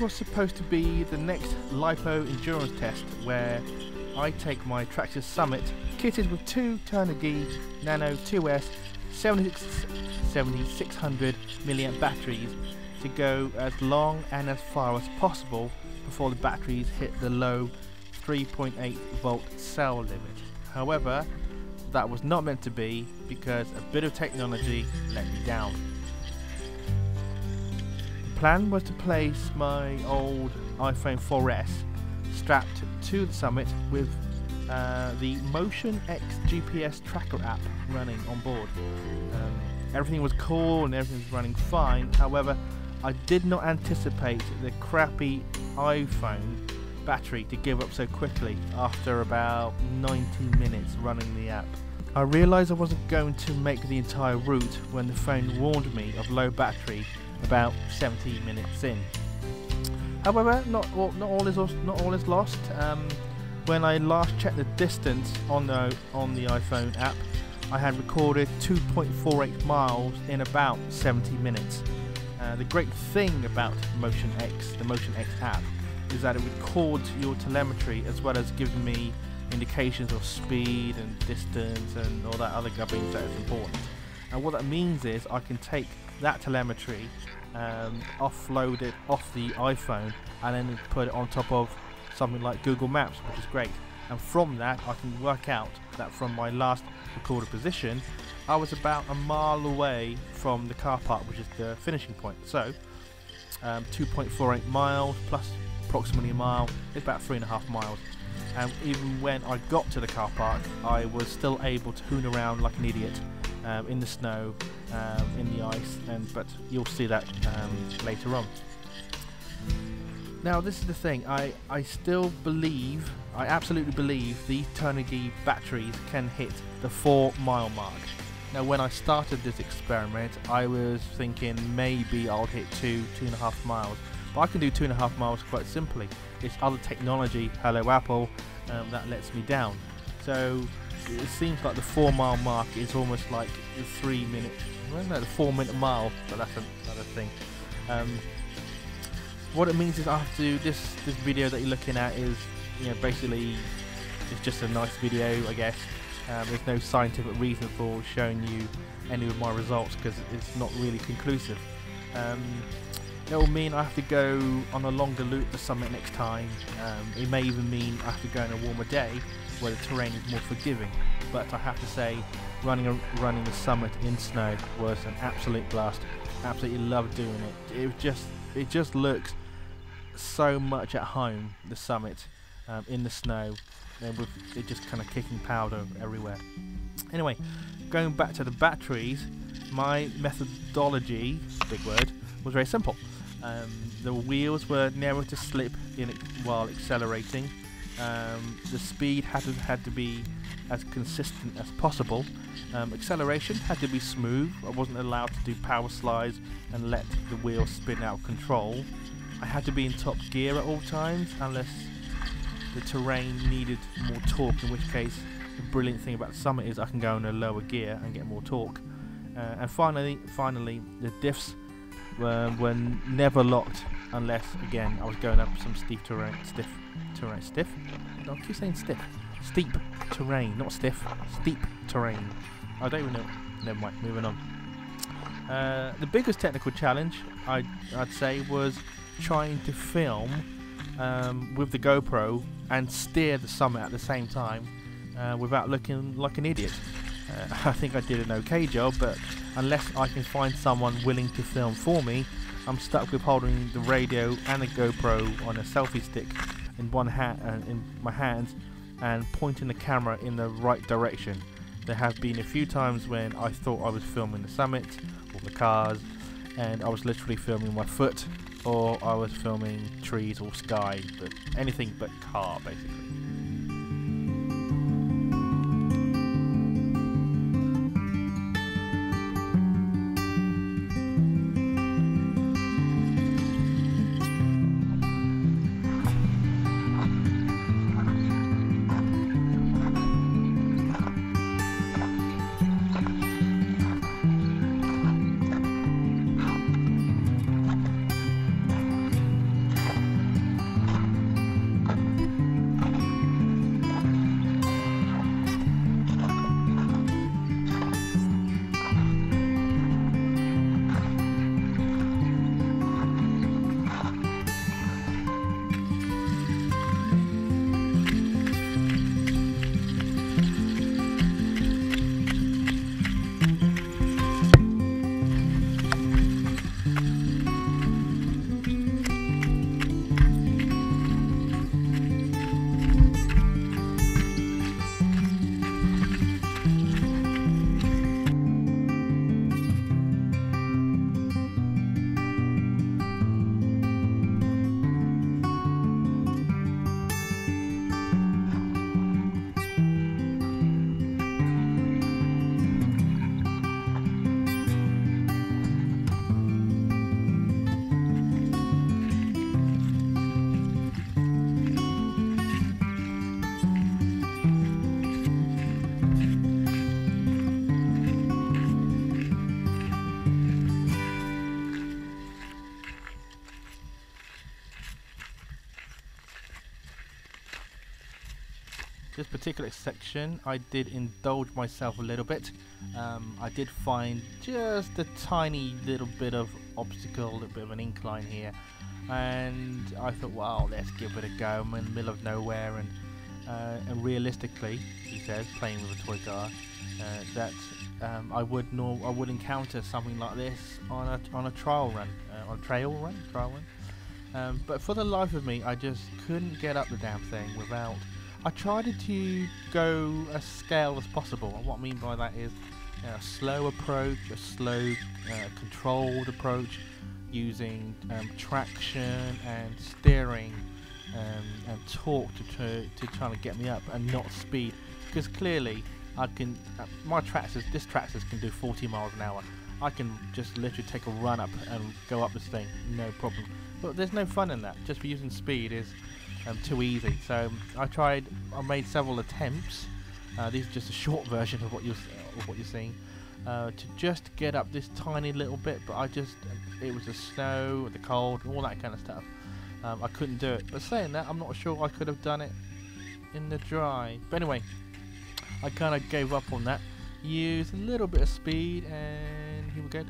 was supposed to be the next LIPO endurance test, where I take my Traxxas Summit kitted with two Turnigy Nano 2S 7600 mAh batteries to go as long and as far as possible before the batteries hit the low 3.8 volt cell limit. However, that was not meant to be because a bit of technology let me down. The plan was to place my old iPhone 4S strapped to the Summit with the Motion X GPS tracker app running on board. Everything was cool and everything was running fine. However, I did not anticipate the crappy iPhone battery to give up so quickly after about 90 minutes running the app. I realised I wasn't going to make the entire route when the phone warned me of low battery about 70 minutes in. However, not all is lost. When I last checked the distance on the iPhone app, I had recorded 2.48 miles in about 70 minutes. The great thing about the Motion X app, is that it records your telemetry as well as giving me indications of speed and distance and all that other gubbins that is important. And what that means is I can take that telemetry, offload it off the iPhone, and then put it on top of something like Google Maps, which is great. And from that I can work out that from my last recorded position I was about a mile away from the car park, which is the finishing point. So 2.48 miles plus approximately a mile is about 3.5 miles. And even when I got to the car park, I was still able to hoon around like an idiot in the snow, in the ice, but you'll see that later on. Now this is the thing, I absolutely believe these Turnigy batteries can hit the 4 mile mark. Now when I started this experiment I was thinking maybe I'll hit 2.5 miles, but I can do 2.5 miles quite simply. It's other technology, hello Apple, that lets me down. So it seems like the 4 mile mark is almost like the 3 minute, well no, the 4 minute mile, but that's another thing. What it means is I have to, this video that you're looking at is, basically it's just a nice video, I guess. There's no scientific reason for showing you any of my results because it's not really conclusive. It will mean I have to go on a longer loop to Summit next time. It may even mean I have to go on a warmer day where the terrain is more forgiving. But I have to say, running the Summit in snow was an absolute blast. Absolutely loved doing it. It just looks so much at home, the Summit, in the snow, and with it just kind of kicking powder everywhere. Anyway, going back to the batteries, my methodology, big word, was very simple. The wheels were narrow to slip while accelerating. The speed had to be as consistent as possible. Acceleration had to be smooth. I wasn't allowed to do power slides and let the wheel spin out of control. I had to be in top gear at all times unless the terrain needed more torque, in which case the brilliant thing about the Summit is I can go in a lower gear and get more torque. And finally the diffs were never locked unless, again, I was going up some steep terrain. No, I keep saying stiff. Steep terrain, not stiff. Steep terrain. I don't even know. Never mind. Moving on. The biggest technical challenge I'd say was trying to film with the GoPro and steer the Summit at the same time without looking like an idiot. I think I did an okay job, but unless I can find someone willing to film for me, I'm stuck with holding the radio and the GoPro on a selfie stick in one hand, in my hands, and pointing the camera in the right direction. There have been a few times when I thought I was filming the Summit or the cars, and I was literally filming my foot, or I was filming trees or sky, but anything but car, basically. this particular section I did indulge myself a little bit. I did find just a tiny little bit of obstacle, a little bit of an incline here, and I thought, well, let's give it a go. I'm in the middle of nowhere, and realistically, he says, playing with a toy car, that I would encounter something like this on a trail run. But for the life of me, I just couldn't get up the damn thing without. I tried to go as scale as possible, and what I mean by that is a slow approach, a slow controlled approach, using traction and steering and torque to try to get me up, and not speed, because clearly I can. This Traxxas can do 40 miles an hour. I can just literally take a run up and go up this thing, no problem. But there's no fun in that. Just for using speed is too easy. So I made several attempts. These are just a short version of what you're seeing, to just get up this tiny little bit. But it was the snow, the cold, all that kind of stuff. I couldn't do it. But saying that, I'm not sure I could have done it in the dry. But anyway, I kind of gave up on that. Used a little bit of speed, and here we go.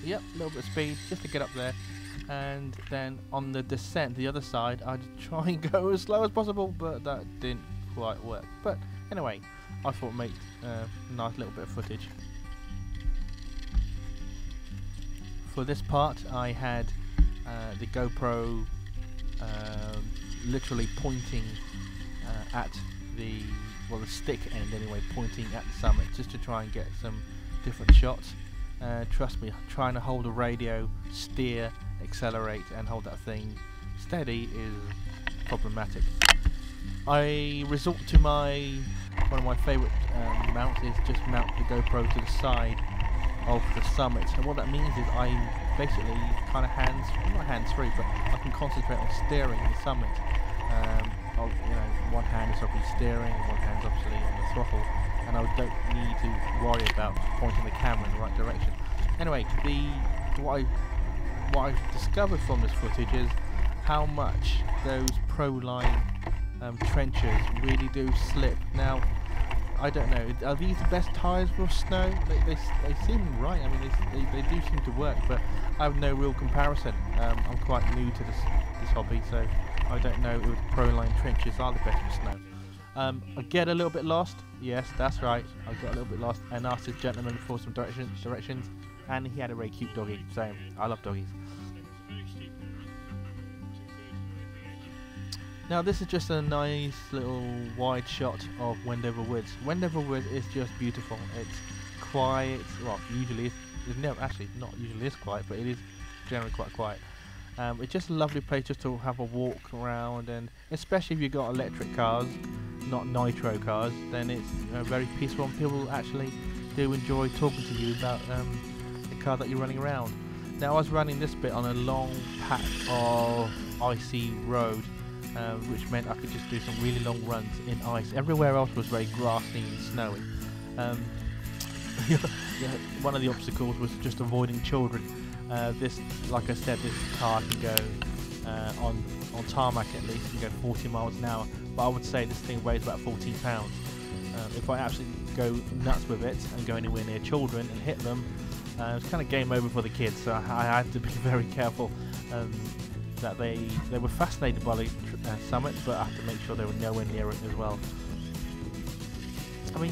Yep, a little bit of speed just to get up there. And then on the descent, the other side, I'd try and go as slow as possible, but that didn't quite work. But anyway, I thought I'd make a nice little bit of footage. For this part, I had the GoPro literally pointing at the stick end anyway, pointing at the summit, just to try and get some different shots. Trust me, trying to hold a radio, steer, accelerate, and hold that thing steady is problematic. I resort to one of my favourite mounts is just mount the GoPro to the side of the summit, and what that means is I'm basically kind of not hands-free, but I can concentrate on steering the summit. One hand is obviously steering, and one hand's obviously on the throttle, and I don't need to worry about pointing the camera in the right direction. Anyway, what I've discovered from this footage is how much those Proline trenches really do slip. Now, I don't know, are these the best tyres for snow? They seem right. I mean, they do seem to work, but I have no real comparison. I'm quite new to this hobby, so I don't know if Proline trenches are the best for snow. I get a little bit lost. Yes, that's right. I got a little bit lost and asked this gentleman for some directions, and he had a very cute doggy. So I love doggies. Now this is just a nice little wide shot of Wendover Woods. Wendover Woods is just beautiful. It's quiet. Well, usually it's never actually not usually is quiet, but it is generally quite quiet. It's just a lovely place just to have a walk around, and especially if you've got electric cars, not nitro cars, then it's very peaceful, and people actually do enjoy talking to you about the car that you're running around. Now I was running this bit on a long patch of icy road, which meant I could just do some really long runs in ice. Everywhere else was very grassy and snowy. One of the obstacles was just avoiding children. This, like I said, this car can go on tarmac at least, can go 40 miles an hour, but I would say this thing weighs about 14 pounds. If I absolutely go nuts with it and go anywhere near children and hit them, it's kind of game over for the kids, so I had to be very careful that they were fascinated by the summit, but I have to make sure they were nowhere near it as well. I mean,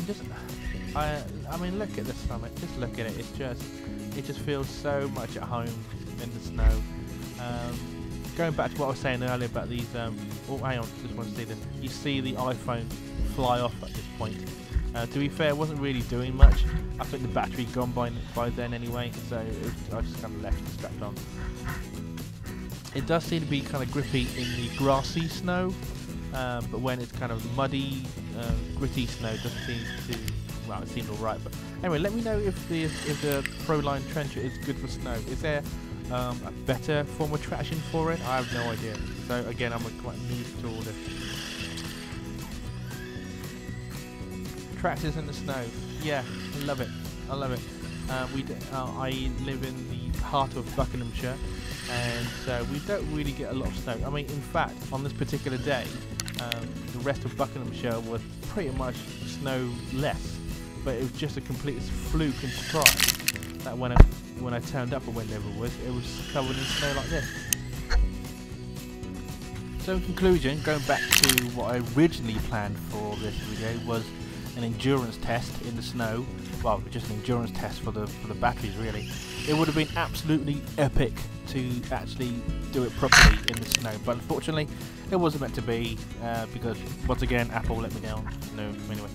look at the summit, just look at it, it just feels so much at home in the snow. Going back to what I was saying earlier about these, oh hang on, just want to see this. You see the iPhone fly off at this point. To be fair, it wasn't really doing much. I think the battery had gone by then anyway, so I just kind of left it strapped on. It does seem to be kind of grippy in the grassy snow, but when it's kind of muddy, gritty snow, it doesn't seem to. Well, it seemed alright, but anyway, let me know if the Proline trencher is good for snow. Is there a better form of traction for it? I have no idea. So again, I'm quite new to all this. Traxxas in the snow. Yeah, I love it. I love it. I live in the heart of Buckinghamshire, and so we don't really get a lot of snow. I mean, in fact, on this particular day, The rest of Buckinghamshire was pretty much snowless, but it was just a complete fluke and surprise that when I turned up at Wendover Woods, it was covered in snow like this. So in conclusion, going back to what I originally planned for this video was an endurance test in the snow. Well, just an endurance test for the batteries really. It would have been absolutely epic to actually do it properly in the snow, but unfortunately it wasn't meant to be because once again Apple let me down. No, anyway.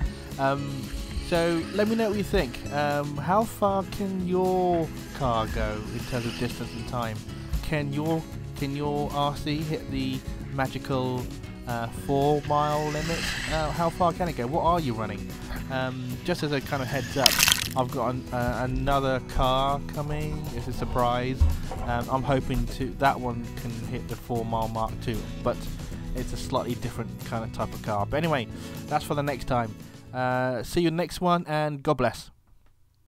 So let me know what you think. How far can your car go in terms of distance and time? Can your RC hit the magical 4 mile limit? How far can it go? What are you running? Just as a kind of heads up, I've got another car coming. It's a surprise. I'm hoping that one can hit the 4 mile mark too, but it's a slightly different kind of type of car. But anyway, that's for the next time. See you next one, and God bless.